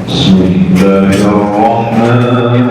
بسم الله الرحمن الرحيم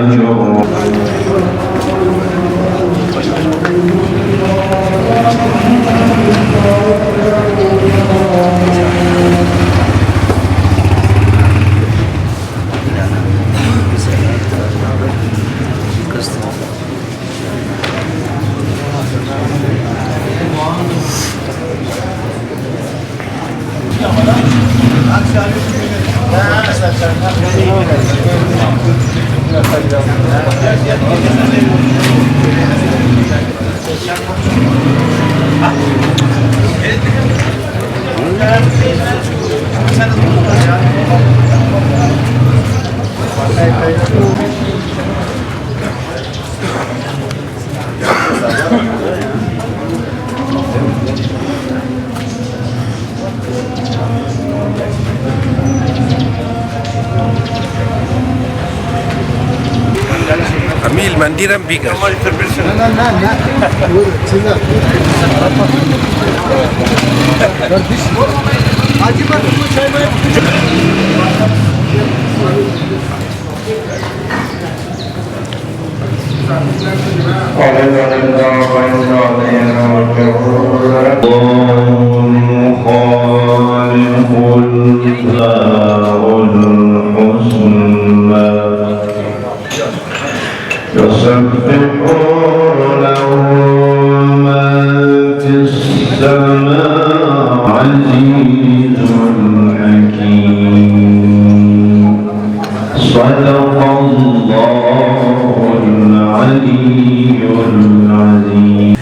Amil mandiran bigas. يسبحون له ما في السماء عزيز حكيم صدق الله العلي العظيم.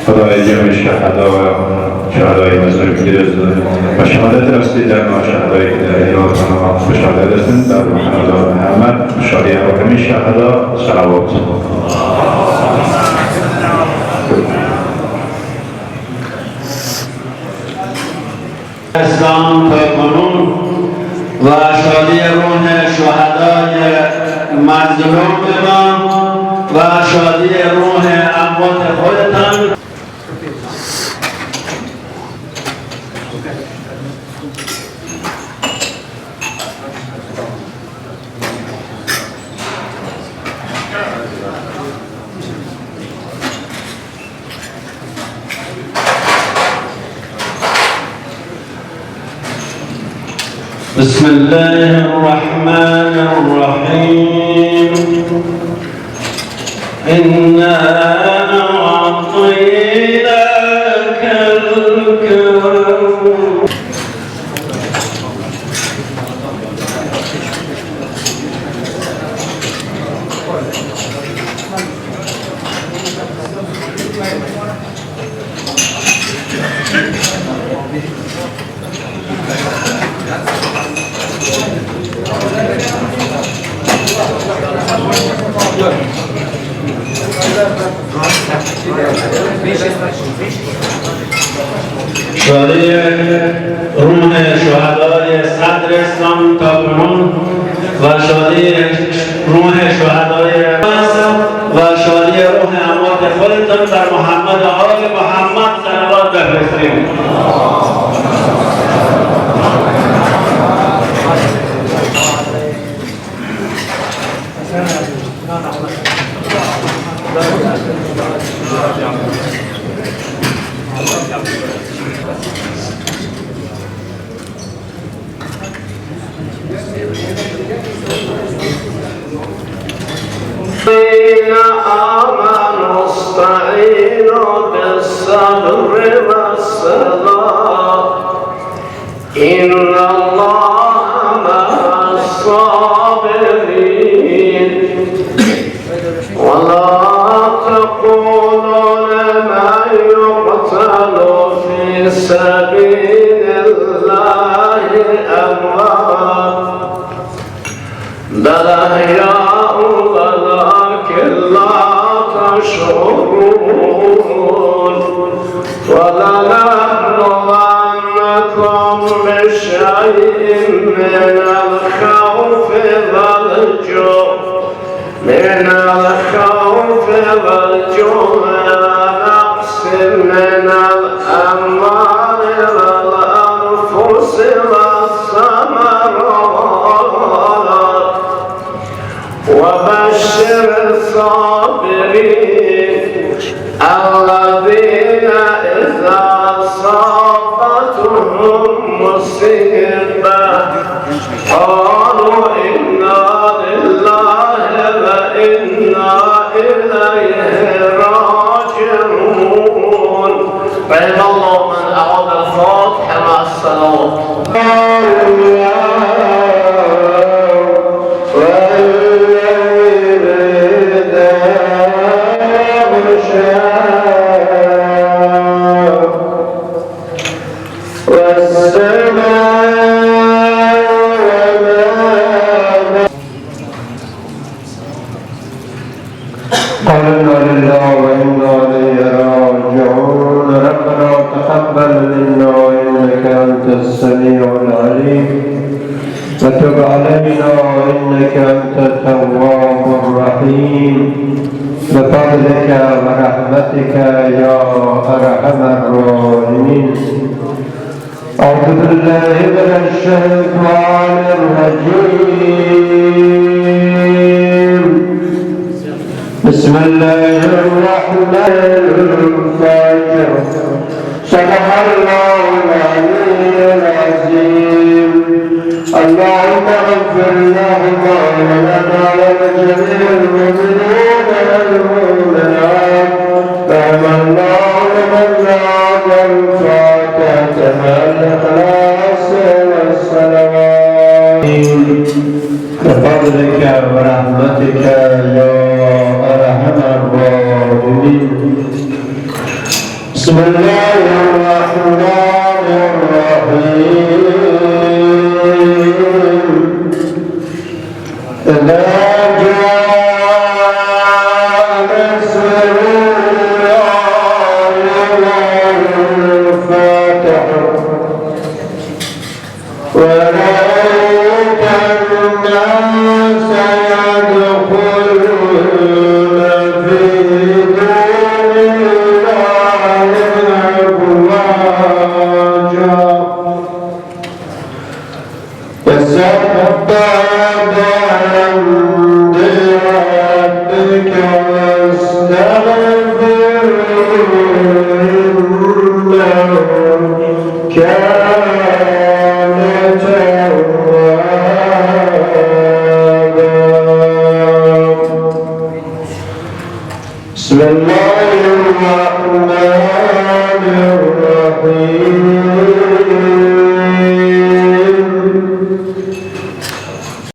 خدای جمع شهدا و شهدای بزرگ و شهادت رسید در شهدای ایران و شهادت رسید در محمد محمد شادی حاکمی شهدا صلوات. اسلام کنون و شادی روح شهدای مظلوم ما و شادی روح اموات خودتان. بسم الله الرحمن الرحيم إنا أعطيناك الكوثر. شادی روح شهدای صدر اسلام تا کنون و شادی روح شهدای و شادی روح اموات خودتان در محمد آل محمد صلوات بفرستیم. آمنوا استعينوا بالصبر والصلاة إن الله مع الصابرين ولا تقولوا لمن يقتل في سبيل الله أموات بل أحياء ولكن لا تشعرون ولنبلونكم بشيء من الخوف والجوع والجوع ونقص الذين إذا أصابتهم مصيبة قالوا إنا لله وإنا إليه راجعون. رحم الله من أعاد الفاتحة مع الصلوات. قال إنا لله وإنا إليه راجعون. ربنا تقبل منا إنك أنت السميع العليم وتب علينا إنك أنت التواب الرحيم بفضلك ورحمتك يا أرحم الراحمين. أعوذ بالله من الشيطان الرجيم. بسم الله الرحمن الرحيم. صدق الله العلي العظيم. اللهم اغفر لنا ولنا ولجميع المؤمنين والمؤمنات. رحم الله لمن بعد الفاتحة مع الإخلاص والصلوات بفضلك ورحمتك يا أرحم الراحمين. بسم الله الرحمن الرحيم. إذا جاء نصر الله والفتح ورأيت الناس يدخلون في دين الله أفواجا فسبح بحمد ربك واستغفره إنه كان توابا. بسم الله الرحمن